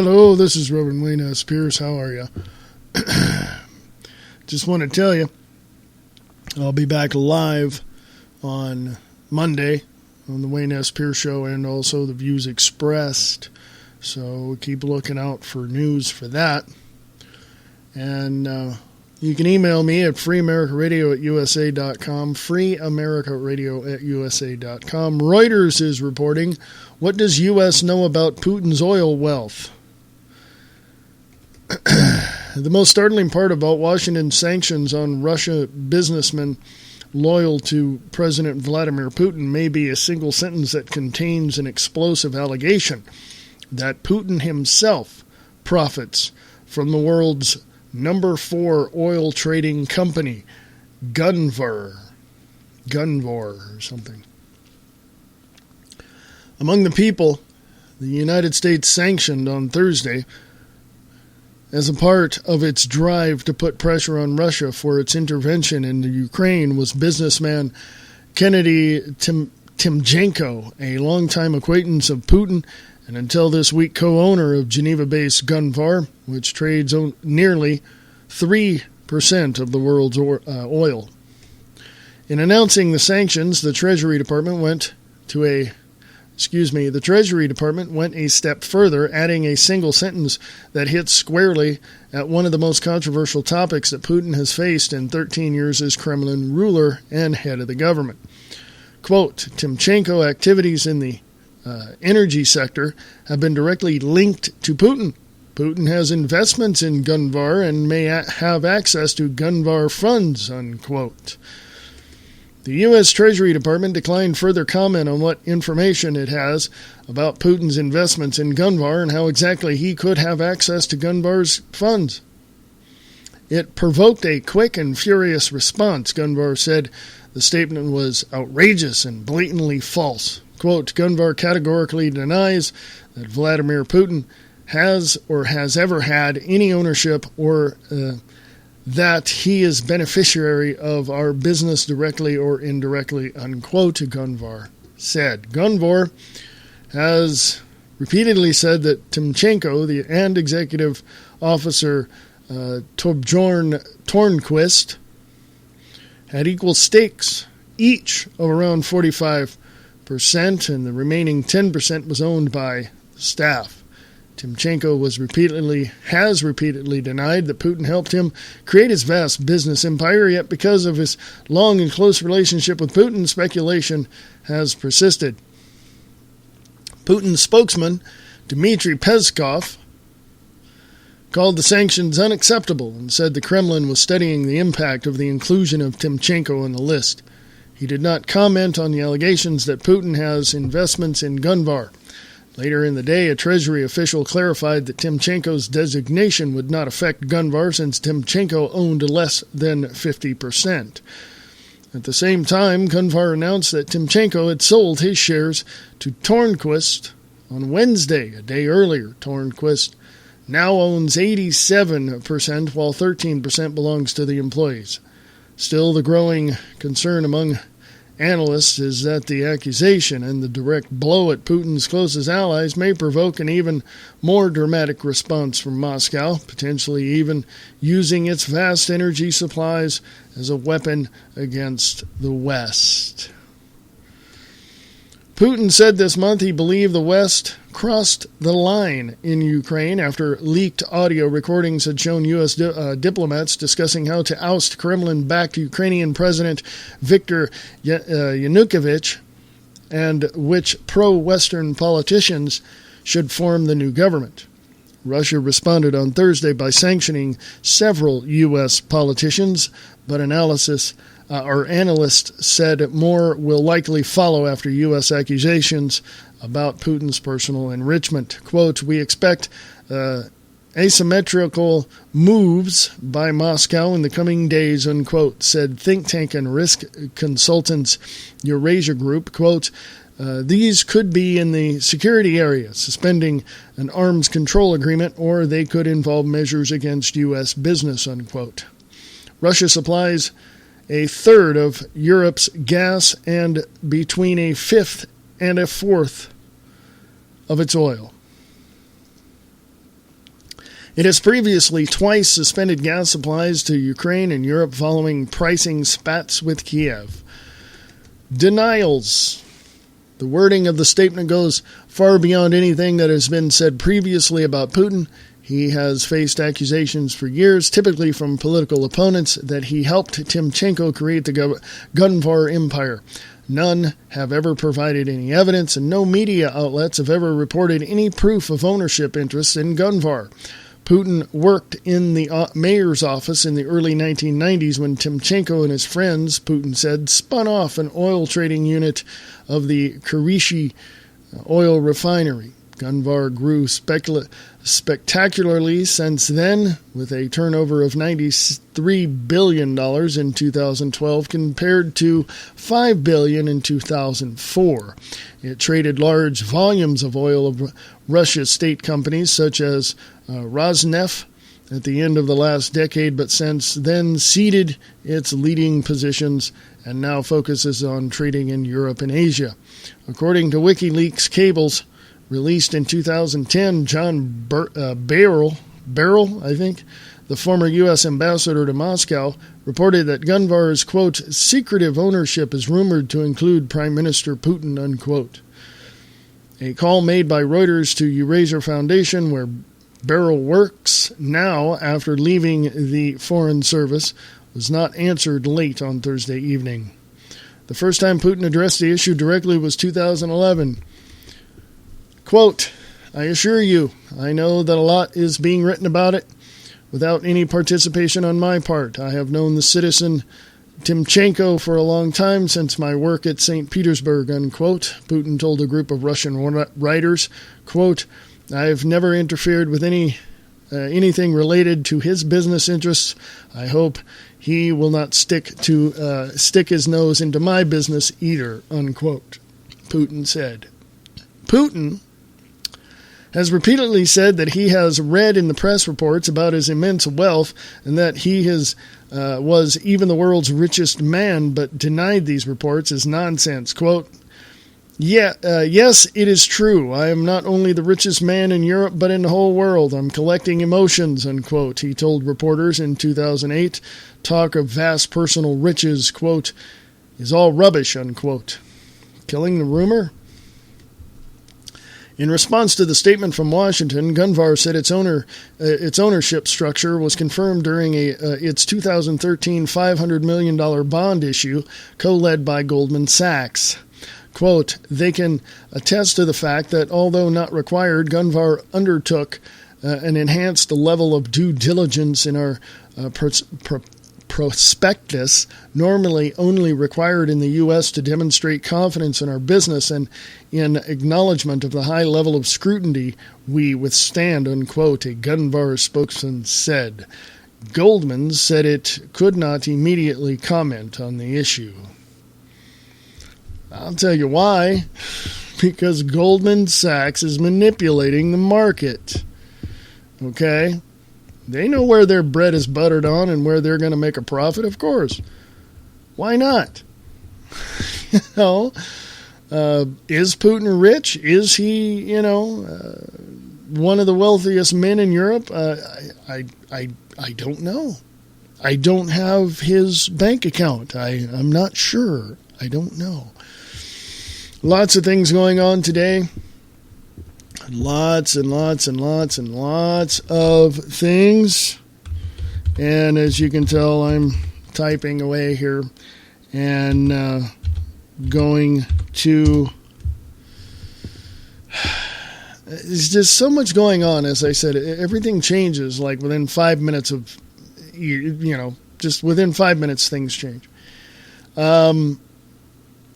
Hello, this is Reverend Wayne S. Pierce. How are you? Just want to tell you, I'll be back live on Monday on the Wayne S. Pierce Show and also the Views Expressed. So keep looking out for news for that. And you can email me at freeamericaradio@usa.com, freeamericaradio@usa.com. Reuters is reporting, what does U.S. know about Putin's oil wealth? The most startling part about Washington's sanctions on Russia businessmen loyal to President Vladimir Putin may be a single sentence that contains an explosive allegation that Putin himself profits from the world's number 4 oil trading company, Gunvor or something. Among the people the United States sanctioned on Thursday as a part of its drive to put pressure on Russia for its intervention in the Ukraine was businessman Kennedy Timchenko, a longtime acquaintance of Putin and until this week co-owner of Geneva-based Gunvor, which trades nearly 3% of the world's oil. In announcing the sanctions, the Treasury Department went a step further, adding a single sentence that hits squarely at one of the most controversial topics that Putin has faced in 13 years as Kremlin ruler and head of the government. Quote, Timchenko activities in the energy sector have been directly linked to Putin. Putin has investments in Gunvor and may have access to Gunvor funds, unquote. The U.S. Treasury Department declined further comment on what information it has about Putin's investments in Gunvor and how exactly he could have access to Gunvor's funds. It provoked a quick and furious response, Gunvor said. The statement was outrageous and blatantly false. Quote, Gunvor categorically denies that Vladimir Putin has or has ever had any ownership or that he is beneficiary of our business directly or indirectly, unquote, Gunvor said. Gunvor has repeatedly said that Timchenko and executive officer Torbjorn Tornquist had equal stakes, each of around 45%, and the remaining 10% was owned by staff. Timchenko has repeatedly denied that Putin helped him create his vast business empire, yet because of his long and close relationship with Putin, speculation has persisted. Putin's spokesman, Dmitry Peskov, called the sanctions unacceptable and said the Kremlin was studying the impact of the inclusion of Timchenko on the list. He did not comment on the allegations that Putin has investments in Gunvor. Later in the day, a Treasury official clarified that Timchenko's designation would not affect Gunvor since Timchenko owned less than 50%. At the same time, Gunvor announced that Timchenko had sold his shares to Tornquist on Wednesday, a day earlier. Tornquist now owns 87%, while 13% belongs to the employees. Still, the growing concern among analysts is that the accusation and the direct blow at Putin's closest allies may provoke an even more dramatic response from Moscow, potentially even using its vast energy supplies as a weapon against the West. Putin said this month he believed the West crossed the line in Ukraine after leaked audio recordings had shown U.S. diplomats discussing how to oust Kremlin-backed Ukrainian President Viktor Yanukovych and which pro-Western politicians should form the new government. Russia responded on Thursday by sanctioning several U.S. politicians, but analysts said more will likely follow after U.S. accusations about Putin's personal enrichment. Quote, we expect asymmetrical moves by Moscow in the coming days, unquote, said think tank and risk consultants Eurasia Group. Quote, these could be in the security area, suspending an arms control agreement, or they could involve measures against U.S. business, unquote. Russia supplies a third of Europe's gas and between a fifth and a fourth of its oil. It has previously twice suspended gas supplies to Ukraine and Europe following pricing spats with Kiev. Denials. The wording of the statement goes far beyond anything that has been said previously about Putin. He has faced accusations for years, typically from political opponents, that he helped Timchenko create the Gunvar empire. None have ever provided any evidence, and no media outlets have ever reported any proof of ownership interests in Gunvar. Putin worked in the mayor's office in the early 1990s when Timchenko and his friends, Putin said, spun off an oil trading unit of the Kurishi oil refinery. Gunvar grew spectacularly since then, with a turnover of $93 billion in 2012 compared to $5 billion in 2004. It traded large volumes of oil of Russia's state companies such as Rosneft at the end of the last decade, but since then ceded its leading positions and now focuses on trading in Europe and Asia. According to WikiLeaks cables released in 2010, John Barrell, I think, the former U.S. ambassador to Moscow, reported that Gunvar's, quote, secretive ownership is rumored to include Prime Minister Putin, unquote. A call made by Reuters to Eurasia Foundation, where Barrell works now after leaving the Foreign Service, was not answered late on Thursday evening. The first time Putin addressed the issue directly was 2011. Quote, I assure you, I know that a lot is being written about it without any participation on my part. I have known the citizen Timchenko for a long time, since my work at St. Petersburg, unquote. Putin told a group of Russian writers, quote, I've never interfered with anything related to his business interests. I hope he will not stick his nose into my business either, unquote, Putin said. Putin has repeatedly said that he has read in the press reports about his immense wealth and that he was even the world's richest man, but denied these reports as nonsense. Quote, yes, it is true. I am not only the richest man in Europe, but in the whole world. I'm collecting emotions, unquote, he told reporters in 2008. Talk of vast personal riches, quote, is all rubbish, unquote. Killing the rumor? In response to the statement from Washington, Gunvar said its ownership structure was confirmed during its 2013 $500 million bond issue co-led by Goldman Sachs. Quote, they can attest to the fact that, although not required, Gunvar undertook an enhanced level of due diligence in our prospectus, normally only required in the U.S. to demonstrate confidence in our business and in acknowledgement of the high level of scrutiny we withstand, unquote, a Gunvar spokesman said. Goldman said it could not immediately comment on the issue. I'll tell you why. Because Goldman Sachs is manipulating the market. Okay? They know where their bread is buttered on and where they're going to make a profit, of course. Why not? Is Putin rich? Is he, one of the wealthiest men in Europe? I don't know. I don't have his bank account. I'm not sure. I don't know. Lots of things going on today. Lots and lots and lots and lots of things. And as you can tell, I'm typing away here and going to... There's just so much going on, as I said. Everything changes like within 5 minutes of, just within 5 minutes things change.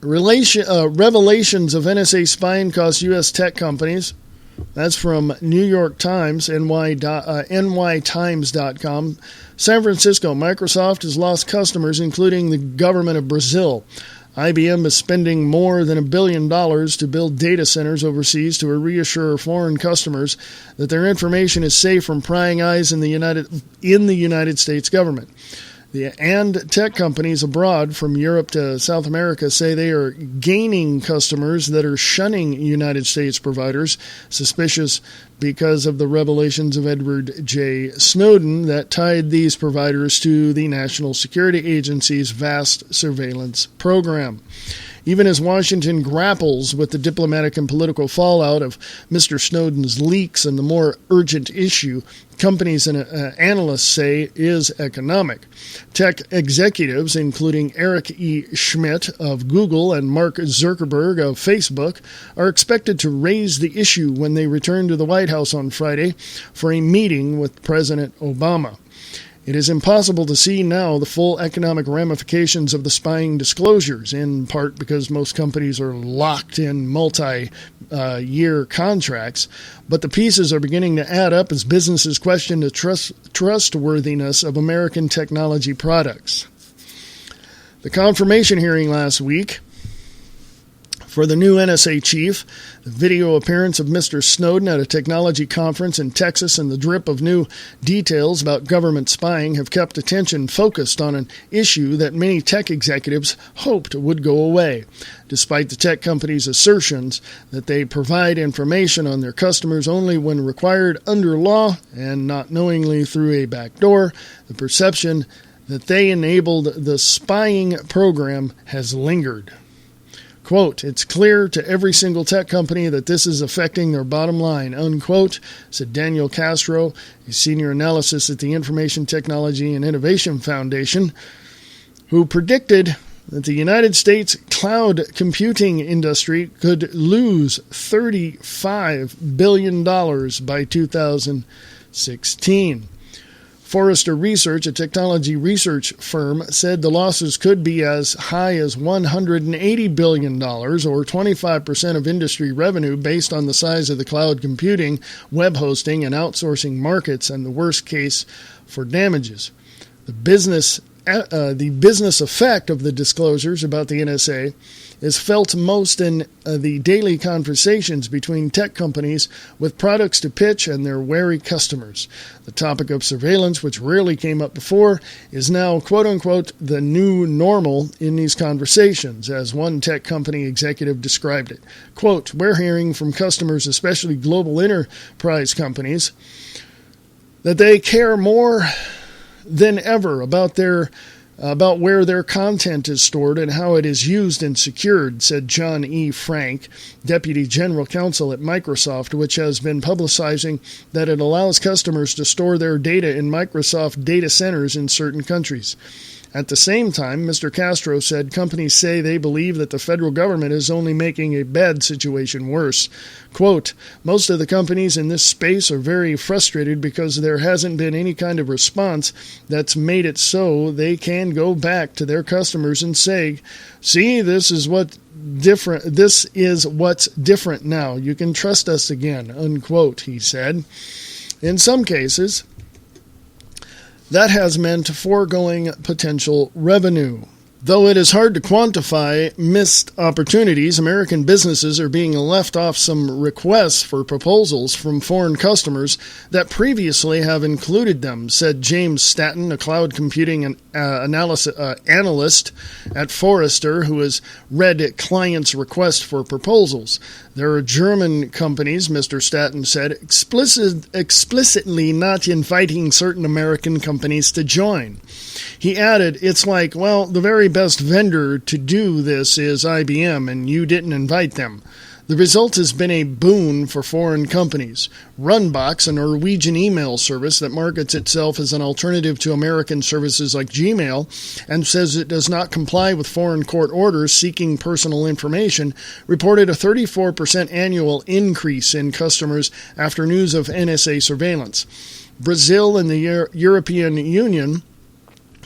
Revelations of NSA spying cost U.S. tech companies. That's from New York Times, nytimes.com. San Francisco, Microsoft has lost customers, including the government of Brazil. IBM is spending more than $1 billion to build data centers overseas to reassure foreign customers that their information is safe from prying eyes in the United States government. And tech companies abroad from Europe to South America say they are gaining customers that are shunning United States providers, suspicious because of the revelations of Edward J. Snowden that tied these providers to the National Security Agency's vast surveillance program. Even as Washington grapples with the diplomatic and political fallout of Mr. Snowden's leaks and the more urgent issue, companies and analysts say is economic. Tech executives, including Eric E. Schmidt of Google and Mark Zuckerberg of Facebook, are expected to raise the issue when they return to the White House on Friday for a meeting with President Obama. It is impossible to see now the full economic ramifications of the spying disclosures, in part because most companies are locked in multi-year contracts, but the pieces are beginning to add up as businesses question the trustworthiness of American technology products. The confirmation hearing last week for the new NSA chief, the video appearance of Mr. Snowden at a technology conference in Texas, and the drip of new details about government spying have kept attention focused on an issue that many tech executives hoped would go away. Despite the tech companies' assertions that they provide information on their customers only when required under law and not knowingly through a back door, the perception that they enabled the spying program has lingered. Quote, "It's clear to every single tech company that this is affecting their bottom line," unquote, said Daniel Castro, a senior analyst at the Information Technology and Innovation Foundation, who predicted that the United States cloud computing industry could lose $35 billion by 2016. Forrester Research, a technology research firm, said the losses could be as high as $180 billion, or 25% of industry revenue, based on the size of the cloud computing, web hosting, and outsourcing markets, and the worst case for damages. The business effect of the disclosures about the NSA is felt most in the daily conversations between tech companies with products to pitch and their wary customers. The topic of surveillance, which rarely came up before, is now, quote-unquote, the new normal in these conversations, as one tech company executive described it. Quote, "We're hearing from customers, especially global enterprise companies, that they care more than ever about where their content is stored and how it is used and secured," said John E. Frank, Deputy General Counsel at Microsoft, which has been publicizing that it allows customers to store their data in Microsoft data centers in certain countries. At the same time, Mr. Castro said companies say they believe that the federal government is only making a bad situation worse. Quote, "Most of the companies in this space are very frustrated because there hasn't been any kind of response that's made it so they can go back to their customers and say, 'See, this is what's different now. You can trust us again,' unquote," he said. In some cases, that has meant foregoing potential revenue. Though it is hard to quantify missed opportunities, American businesses are being left off some requests for proposals from foreign customers that previously have included them, said James Staton, a cloud computing analyst at Forrester, who has read clients' requests for proposals. There are German companies, Mr. Staton said, explicitly not inviting certain American companies to join. He added, "It's like, well, the very best vendor to do this is IBM, and you didn't invite them." The result has been a boon for foreign companies. Runbox, a Norwegian email service that markets itself as an alternative to American services like Gmail and says it does not comply with foreign court orders seeking personal information, reported a 34% annual increase in customers after news of NSA surveillance. Brazil and the European Union,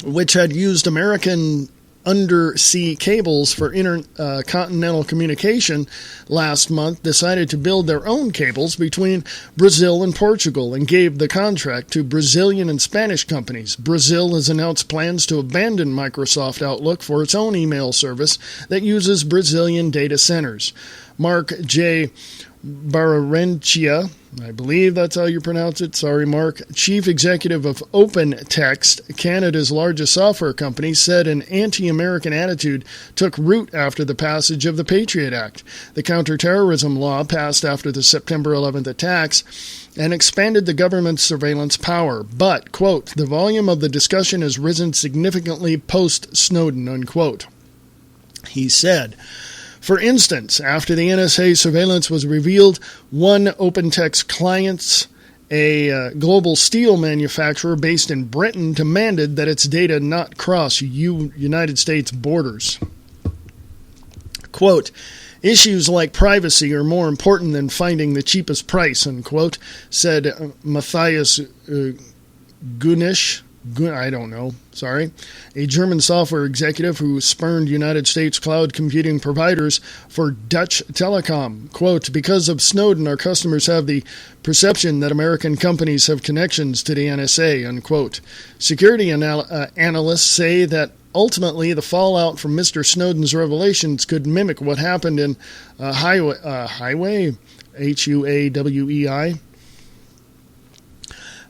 which had used American undersea cables for intercontinental communication last month, decided to build their own cables between Brazil and Portugal and gave the contract to Brazilian and Spanish companies. Brazil has announced plans to abandon Microsoft Outlook for its own email service that uses Brazilian data centers. Mark J. Bararencia, I believe that's how you pronounce it, sorry Mark, chief executive of OpenText, Canada's largest software company, said an anti-American attitude took root after the passage of the Patriot Act, the counterterrorism law passed after the September 11th attacks, and expanded the government's surveillance power. But, quote, the volume of the discussion has risen significantly post-Snowden, unquote. He said, for instance, after the NSA surveillance was revealed, one OpenText client, a global steel manufacturer based in Britain, demanded that its data not cross United States borders. Quote, issues like privacy are more important than finding the cheapest price, unquote, said Matthias Gunisch. A German software executive who spurned United States cloud computing providers for Dutch Telecom. Quote, because of Snowden, our customers have the perception that American companies have connections to the NSA, unquote. Security analysts say that ultimately the fallout from Mr. Snowden's revelations could mimic what happened in Huawei, H-U-A-W-E-I,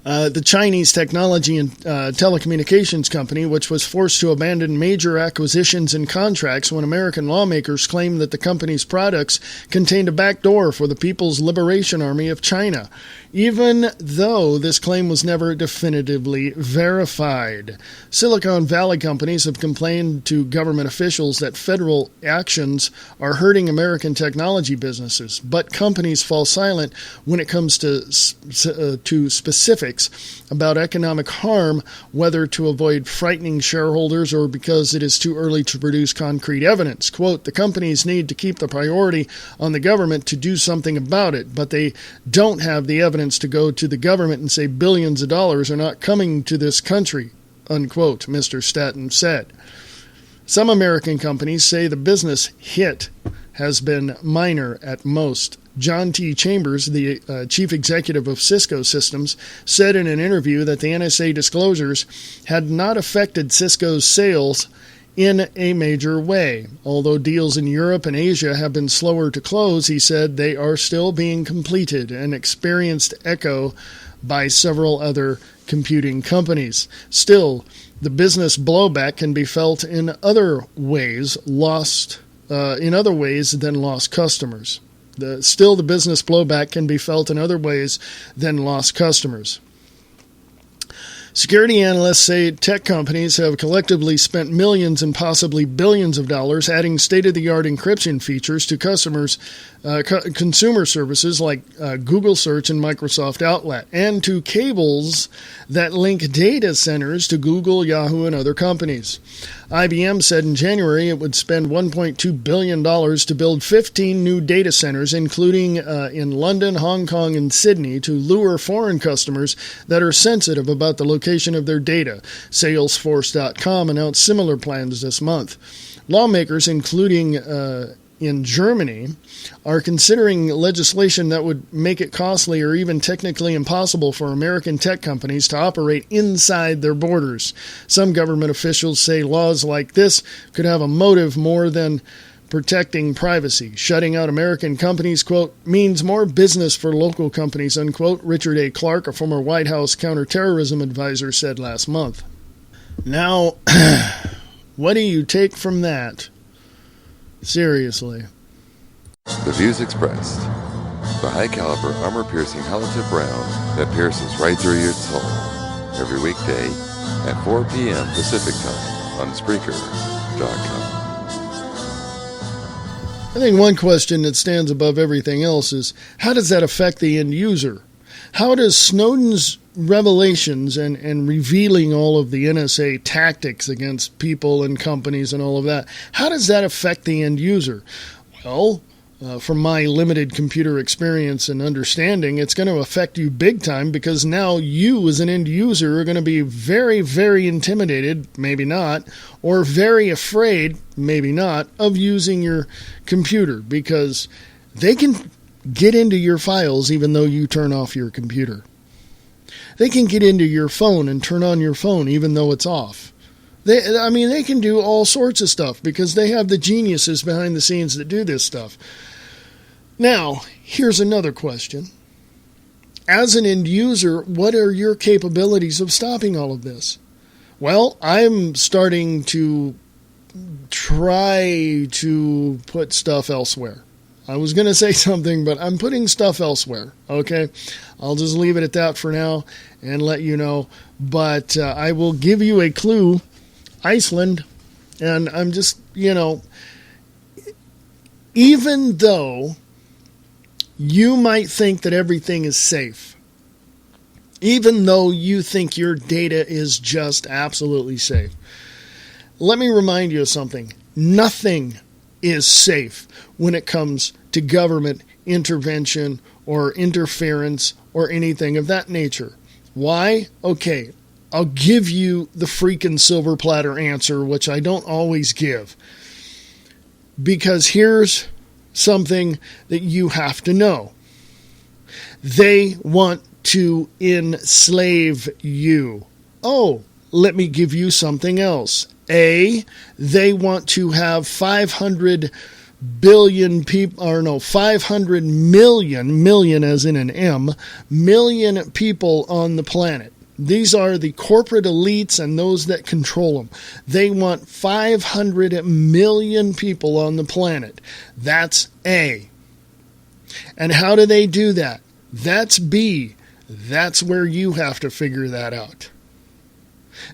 the Chinese technology and telecommunications company, which was forced to abandon major acquisitions and contracts when American lawmakers claimed that the company's products contained a backdoor for the People's Liberation Army of China, even though this claim was never definitively verified. Silicon Valley companies have complained to government officials that federal actions are hurting American technology businesses, but companies fall silent when it comes to specifics about economic harm, whether to avoid frightening shareholders or because it is too early to produce concrete evidence. Quote, the companies need to keep the priority on the government to do something about it, but they don't have the evidence to go to the government and say billions of dollars are not coming to this country, unquote, Mr. Staten said. Some American companies say the business hit has been minor at most. John T. Chambers, the chief executive of Cisco Systems, said in an interview that the NSA disclosures had not affected Cisco's sales in a major way. Although deals in Europe and Asia have been slower to close, he said they are still being completed, an experienced echo by several other computing companies. Still, the business blowback can be felt in other ways than lost customers. The business blowback can be felt in other ways than lost customers. Security analysts say tech companies have collectively spent millions and possibly billions of dollars adding state-of-the-art encryption features to consumer services like Google Search and Microsoft Outlet, and to cables that link data centers to Google, Yahoo, and other companies. IBM said in January it would spend $1.2 billion to build 15 new data centers, including in London, Hong Kong, and Sydney, to lure foreign customers that are sensitive about the location of their data. Salesforce.com announced similar plans this month. Lawmakers, including in Germany, are considering legislation that would make it costly or even technically impossible for American tech companies to operate inside their borders. Some government officials say laws like this could have a motive more than protecting privacy. Shutting out American companies, quote, means more business for local companies, unquote, Richard A. Clark, a former White House counterterrorism advisor, said last month. Now, what do you take from that? Seriously. The views expressed. The high-caliber, armor-piercing halotip round that pierces right through your soul. Every weekday at 4 p.m. Pacific Time on Spreaker.com. I think one question that stands above everything else is, how does that affect the end user? How does Snowden's revelations and revealing all of the NSA tactics against people and companies and all of that, how does that affect the end user? Well, from my limited computer experience and understanding, it's going to affect you big time, because now you as an end user are going to be very, very intimidated, maybe not, or very afraid, maybe not, of using your computer, because they can get into your files even though you turn off your computer. They can get into your phone and turn on your phone even though it's off. They can do all sorts of stuff because they have the geniuses behind the scenes that do this stuff. Now, here's another question. As an end user, what are your capabilities of stopping all of this? Well, I'm starting to try to put stuff elsewhere. I was going to say something, but I'm putting stuff elsewhere, okay? I'll just leave it at that for now and let you know. But I will give you a clue. Iceland, and I'm just, even though you might think that everything is safe, even though you think your data is just absolutely safe, let me remind you of something. Nothing is safe when it comes to government intervention or interference or anything of that nature. Why? Okay, I'll give you the freaking silver platter answer, which I don't always give. Because here's something that you have to know. They want to enslave you. Oh, let me give you something else. They want to have 500 million as in an M, million people on the planet. These are the corporate elites and those that control them. They want 500 million people on the planet. That's A. And how do they do that? That's B. That's where you have to figure that out.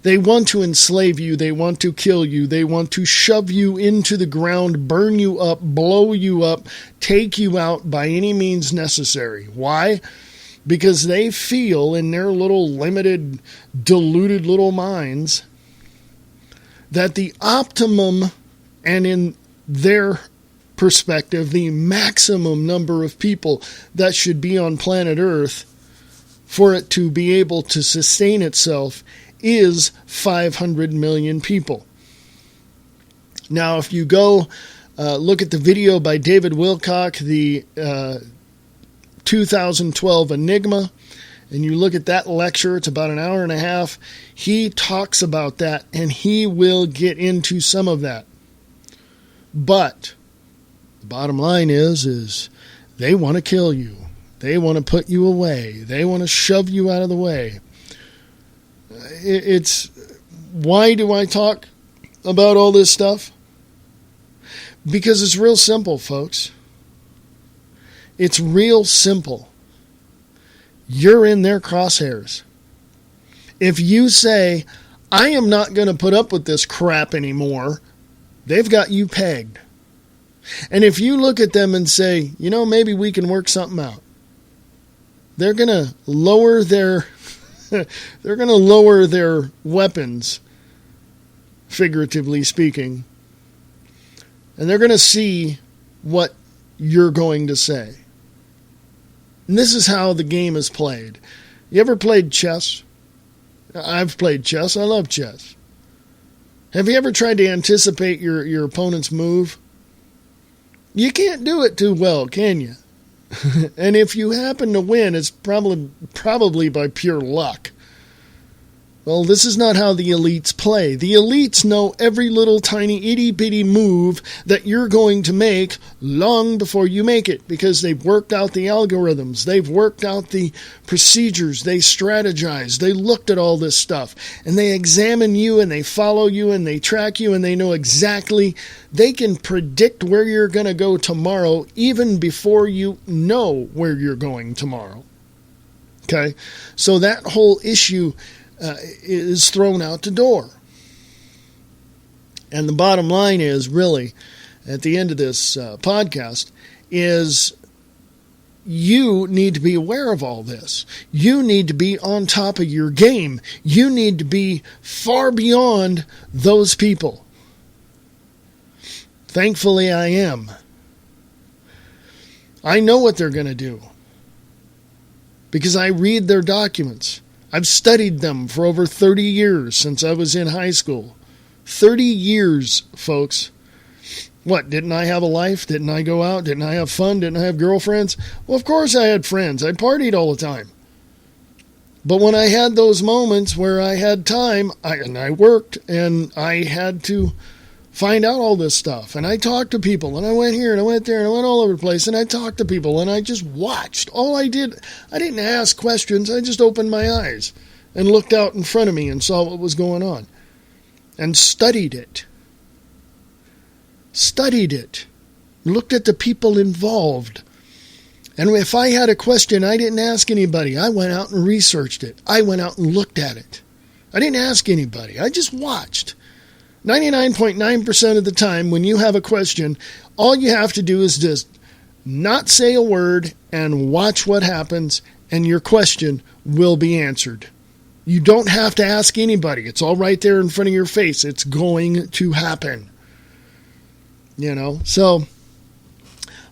They want to enslave you. They want to kill you. They want to shove you into the ground, burn you up, blow you up, take you out by any means necessary. Why? Because they feel in their little limited, deluded little minds that the optimum, and in their perspective, the maximum number of people that should be on planet Earth for it to be able to sustain itself is 500 million people. Now, if you go look at the video by David Wilcock, the 2012 Enigma, and you look at that lecture, it's about an hour and a half, he talks about that, and he will get into some of that. But the bottom line is they want to kill you. They want to put you away. They want to shove you out of the way. It's why do I talk about all this stuff? Because it's real simple, folks. It's real simple. You're in their crosshairs. If you say, I am not going to put up with this crap anymore, they've got you pegged. And if you look at them and say, maybe we can work something out, they're going to lower their weapons, figuratively speaking, and they're going to see what you're going to say. And this is how the game is played. You ever played chess? I've played chess. I love chess. Have you ever tried to anticipate your opponent's move? You can't do it too well, can you? And if you happen to win, it's probably by pure luck. Well, this is not how the elites play. The elites know every little tiny itty-bitty move that you're going to make long before you make it, because they've worked out the algorithms. They've worked out the procedures. They strategize. They looked at all this stuff, and they examine you, and they follow you, and they track you, and they know exactly. They can predict where you're going to go tomorrow even before you know where you're going tomorrow. Okay? So that whole issue is thrown out the door. And the bottom line is, really, at the end of this podcast, is you need to be aware of all this. You need to be on top of your game. You need to be far beyond those people. Thankfully, I am. I know what they're going to do because I read their documents. I've studied them for over 30 years since I was in high school. 30 years, folks. What, didn't I have a life? Didn't I go out? Didn't I have fun? Didn't I have girlfriends? Well, of course I had friends. I partied all the time. But when I had those moments where I had time, I worked, and I had to find out all this stuff. And I talked to people, and I went here and I went there and I went all over the place, and I talked to people, and I just watched. All I did, I didn't ask questions. I just opened my eyes and looked out in front of me and saw what was going on and studied it. Looked at the people involved. And if I had a question, I didn't ask anybody. I went out and researched it. I went out and looked at it. I didn't ask anybody. I just watched. 99.9% of the time when you have a question, all you have to do is just not say a word and watch what happens, and your question will be answered. You don't have to ask anybody. It's all right there in front of your face. It's going to happen. So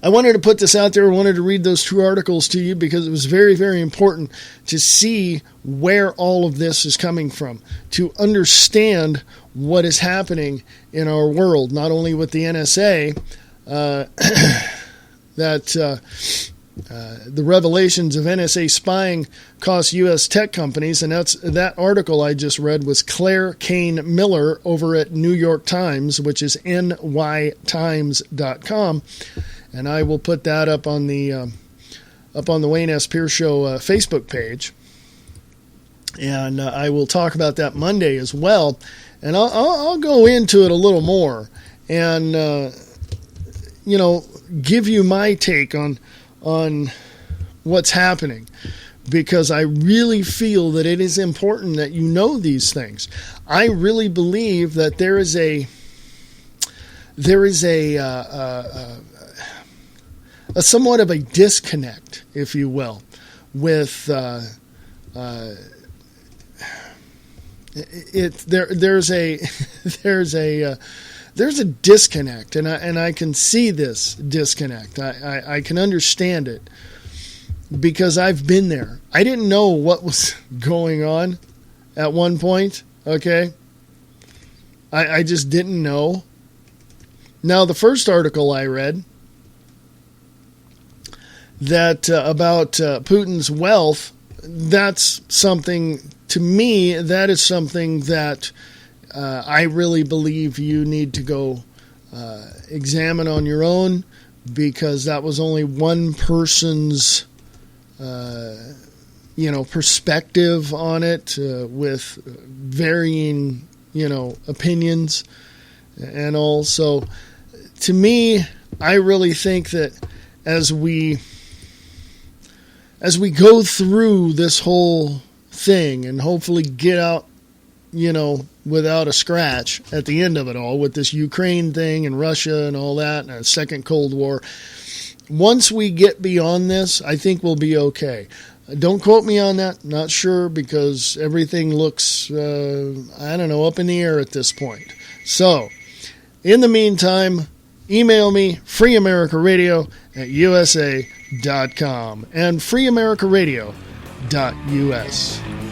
I wanted to put this out there. I wanted to read those 2 articles to you because it was very, very important to see where all of this is coming from, to understand what is happening in our world, not only with the NSA, that the revelations of NSA spying cost U.S. tech companies, and that article I just read was Claire Kane Miller over at New York Times, which is nytimes.com, and I will put that up on the Wayne S. Pierce Show Facebook page, and I will talk about that Monday as well, and I'll go into it a little more, and give you my take on what's happening, because I really feel that it is important that you know these things. I really believe that there is a somewhat of a disconnect, if you will, with there's a disconnect, and I can see this disconnect. I can understand it because I've been there. I didn't know what was going on at one point, okay? I just didn't know. Now, the first article I read that about Putin's wealth, that's something, to me, that is something that I really believe you need to go examine on your own, because that was only one person's perspective on it, with varying opinions and all. So to me, I really think that as we go through this whole thing and hopefully get out without a scratch at the end of it all, with this Ukraine thing and Russia and all that, and a second Cold War. Once we get beyond this, I think we'll be okay. Don't quote me on that. Not sure, because everything looks, up in the air at this point. So, in the meantime, email me, freeamericaradio@usa.com and freeamericaradio.us.